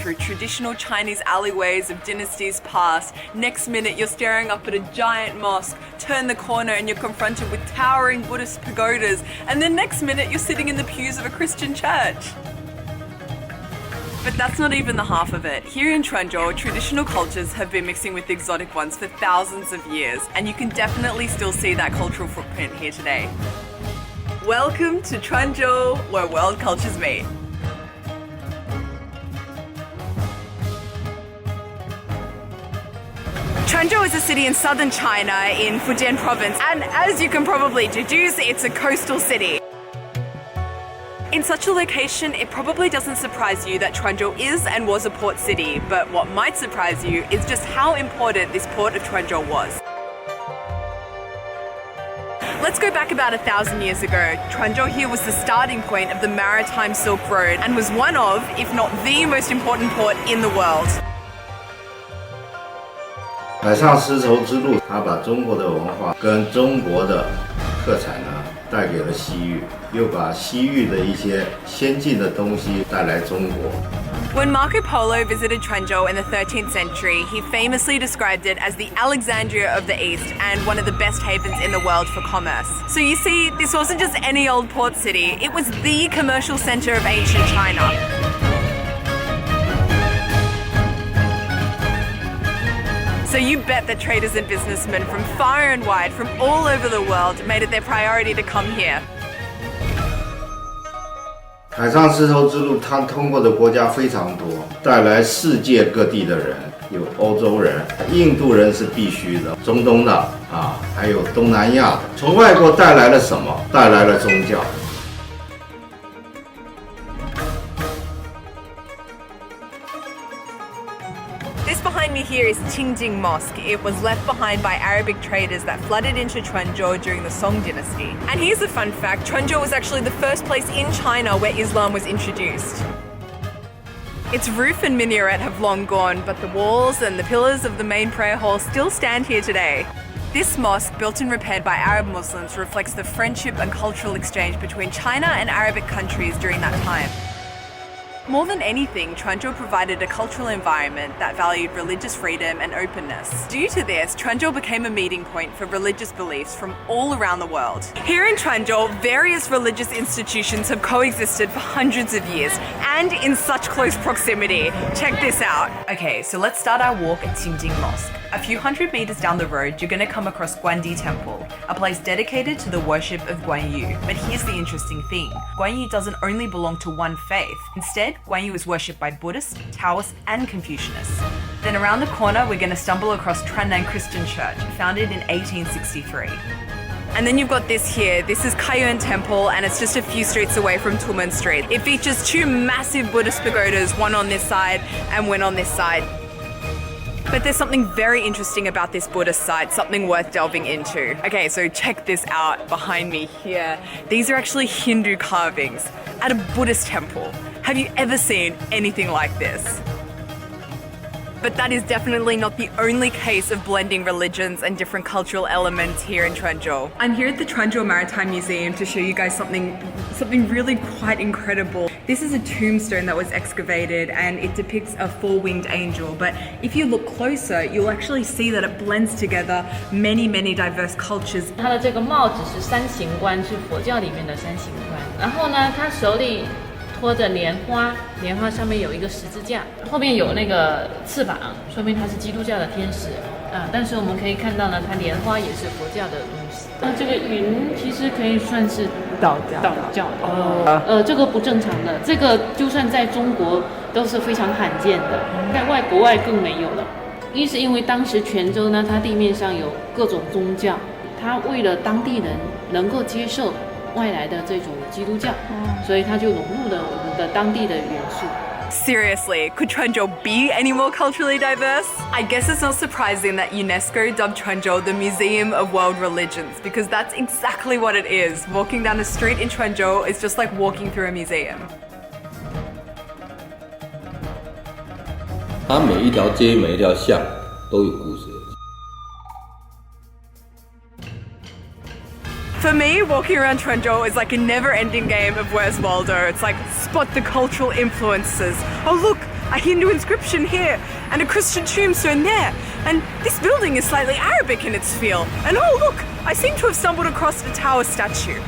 through traditional Chinese alleyways of dynasties past. Next minute, you're staring up at a giant mosque. Turn the corner and you're confronted with towering Buddhist pagodas. And then next minute, you're sitting in the pews of a Christian church. But that's not even the half of it. Here in Chuzhou, traditional cultures have been mixing with exotic ones for thousands of years, and you can definitely still see that cultural footprint here today. Welcome to Chuzhou, where world cultures meet. Chuzhou is a city in southern China in Fujian province, and as you can probably deduce, it's a coastal city. In such a location, it probably doesn't surprise you that Chuzhou is and was a port city, but what might surprise you is just how important this port of Chuzhou was. Let's go back about 1,000 years ago. Chuzhou here was the starting point of the maritime Silk Road and was one of, if not the most important port in the world. 海上丝绸之路，它把中国的文化跟中国的特产呢带给了西域，又把西域的一些先进的东西带来中国。When Marco Polo visited Chuzhou in the 13th century, he famously described it as the Alexandria of the East and one of the best havens in the world for commerce. So you see, this wasn't just any old port city, it was the commercial center of ancient China. So you bet that traders and businessmen from far and wide, from all over the world, made it their priority to come here. 海上丝绸之路，它通过的国家非常多，带来世界各地的人，有欧洲人、印度人是必须的，中东的还有东南亚的。从外国带来了什么？带来了宗教。This behind me here is Qingjing Mosque. It was left behind by Arabic traders that flooded into Chuzhou during the Song dynasty. And here's a fun fact, Chuzhou was actually the first place in China where Islam was introduced. Its roof and minaret have long gone, but the walls and the pillars of the main prayer hall still stand here today. This mosque, built and repaired by Arab Muslims, reflects the friendship and cultural exchange between China and Arabic countries during that time. More than anything, Chuzhou provided a cultural environment that valued religious freedom and openness. Due to this, Chuzhou became a meeting point for religious beliefs from all around the world. Here in Chuzhou, various religious institutions have coexisted for hundreds of years and in such close proximity. Check this out. Okay, so let's start our walk at Qingjing Mosque. A few hundred meters down the road, you're going to come across Guandi Temple, a place dedicated to the worship of Guan Yu. But here's the interesting thing. Guan Yu doesn't only belong to one faith. Instead, Guan Yu is worshipped by Buddhists, Taoists, and Confucianists. Then around the corner, we're going to stumble across Trannan Christian Church, founded in 1863. And then you've got this here. This is Kaiyuan Temple, and it's just a few streets away from Tumen Street. It features two massive Buddhist pagodas, one on this side and one on this side. But there's something very interesting about this Buddhist site, something worth delving into. Okay, so check this out behind me here. These are actually Hindu carvings at a Buddhist temple. Have you ever seen anything like this? But that is definitely not the only case of blending religions and different cultural elements here in Chuzhou. I'm here at the Chuzhou Maritime Museum to show you guys something really quite incredible. This is a tombstone that was excavated and it depicts a four-winged angel. But if you look closer, you'll actually see that it blends together many diverse cultures. 它的这个帽子是三形冠，是佛教里面的三形冠。然后呢，他手里拖着莲花，莲花上面有一个十字架，后面有那个翅膀，说明他是基督教的天使啊。但是我们可以看到呢，它莲花也是佛教的东西。那这个云其实可以算是道教的，这个不正常的，这个就算在中国都是非常罕见的，在国外更没有了。一是因为当时泉州呢，它地面上有各种宗教，它为了当地人能够接受外来的这种基督教，所以它就融入了我们的当地的元素。Seriously, could Chuzhou be any more culturally diverse? I guess it's not surprising that UNESCO dubbed Chuzhou the Museum of World Religions, because that's exactly what it is. Walking down a street in Chuzhou is just like walking through a museum. 它每一条街、每一条巷都有故事。For me, walking around Chuzhou is like a never-ending game of Where's Waldo. It's like spot the cultural influences. Oh look, a Hindu inscription here, and a Christian tombstone there. And this building is slightly Arabic in its feel. And oh look, I seem to have stumbled across a tower statue.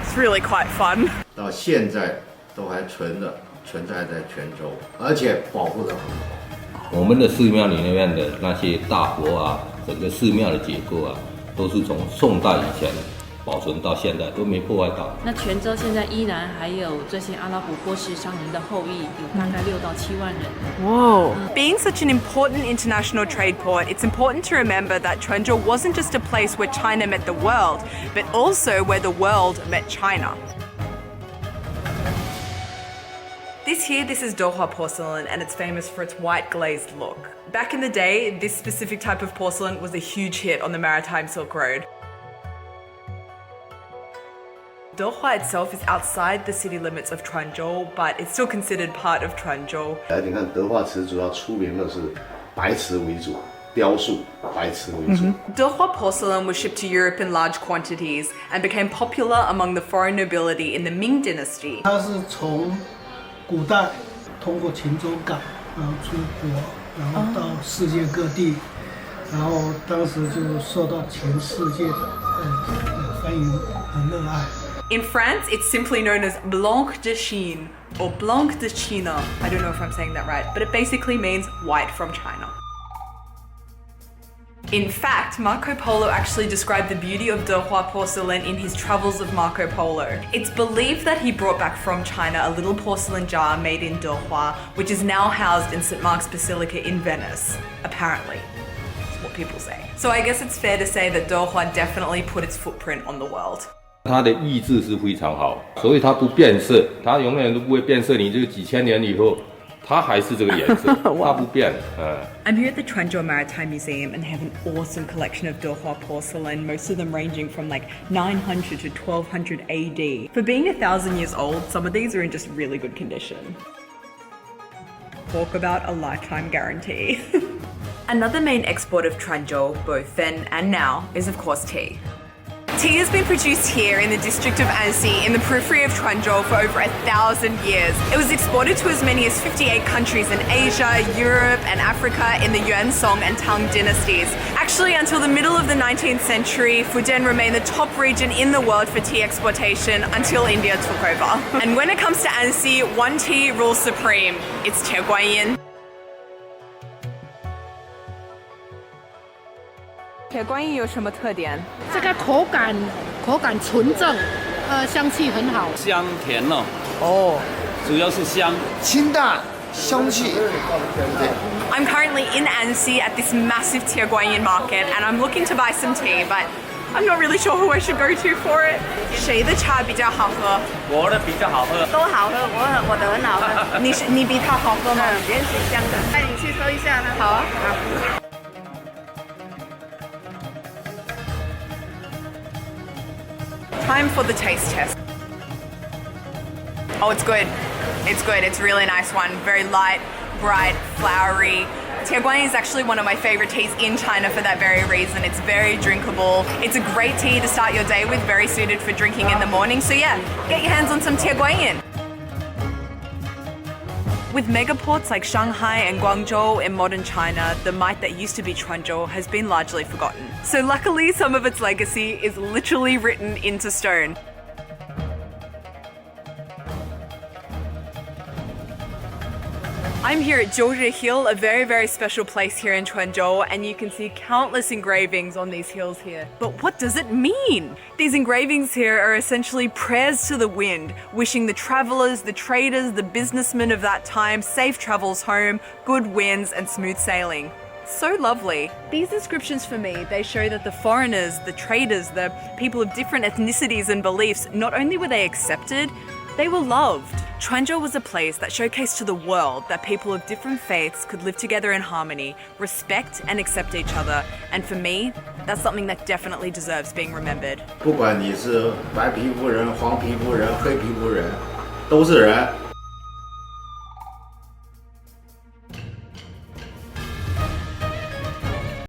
It's really quite fun. 到现在都还存在在泉州，而且保护得很好。我们的寺庙里面的那些大佛啊，整个寺庙的结构啊，都是从宋代以前保存到现在都没破坏到。那泉州现在依然还有这些阿拉伯波斯商人的后裔，有大概6到7万人。Whoa. Being such an important international trade port, it's important to remember that Quanzhou wasn't just a place where China met the world, but also where the world met China. This is Dohua porcelain, and it's famous for its white glazed look. Back in the day, this specific type of porcelain was a huge hit on the Maritime Silk Road. Dohua itself is outside the city limits of Quanzhou, but it's still considered part of Quanzhou. 你看德化瓷主要出名的是白瓷为主，雕塑白瓷为主。Dohua porcelain was shipped to Europe in large quantities and became popular among the foreign nobility in the Ming dynasty. 它是从古代通过泉州港，然后出国，然后到世界各地，然后当时就受到全世界的欢迎和热爱。In France, it's simply known as Blanc de Chine or Blanc de China. I don't know if I'm saying that right, but it basically means white from China. In fact, Marco Polo actually described the beauty of Dohua porcelain in his Travels of Marco Polo. It's believed that he brought back from China a little porcelain jar made in Dohua, which is now housed in St. Mark's Basilica in Venice, apparently. That's what people say. So I guess it's fair to say that Dohua definitely put its footprint on the world. 它的意志是非常好，所以它不变色，它永远都不会变色。你这个几千年以后。它还是这个颜色，它不变。I'm here at the Quanzhou Maritime Museum and they have an awesome collection of Dohua porcelain, most of them ranging from like 900 to 1200 AD. For being 1,000 years old, some of these are in just really good condition. Talk about a lifetime guarantee. Another main export of Quanzhou, both then and now, is of course tea. Tea has been produced here in the district of Annecy in the periphery of Quanzhou for over 1,000 years. It was exported to as many as 58 countries in Asia, Europe and Africa in the Yuan-Song and Tang dynasties. Actually, until the middle of the 19th century, Fujian remained the top region in the world for tea exportation until India took over. And when it comes to Annecy, one tea rules supreme. It's Tieguanyin. 铁观音有什么特点？这个口感纯正，香气很好，香甜哦，主要是香，清淡香气。I'm currently in Annecy at this massive Tieguanyin market, and I'm looking to buy some tea, but I'm not really sure who I should go to for it. 谁的茶比较好喝？我的比较好喝，都好喝，我的很好喝。你比他好喝吗？原水香的，带你去喝一下呢。好啊。Time for the taste test. Oh, it's good. It's good. It's a really nice one. Very light, bright, flowery. Tieguanyin is actually one of my favorite teas in China for that very reason. It's very drinkable. It's a great tea to start your day with, very suited for drinking in the morning. So yeah, get your hands on some Tieguanyin. With megaports like Shanghai and Guangzhou in modern China, the might that used to be Quanzhou has been largely forgotten. So luckily, some of its legacy is literally written into stone. I'm here at Jiuzhi Hill, a very, very special place here in Quanzhou, and you can see countless engravings on these hills here. But what does it mean? These engravings here are essentially prayers to the wind, wishing the travelers, the traders, the businessmen of that time safe travels home, good winds, and smooth sailing. So lovely. These inscriptions for me, they show that the foreigners, the traders, the people of different ethnicities and beliefs, not only were they accepted, they were loved. Quanzhou was a place that showcased to the world that people of different faiths could live together in harmony, respect and accept each other. And for me, that's something that definitely deserves being remembered. 不管你是白皮肤人、黄皮肤人、黑皮肤人，都是人。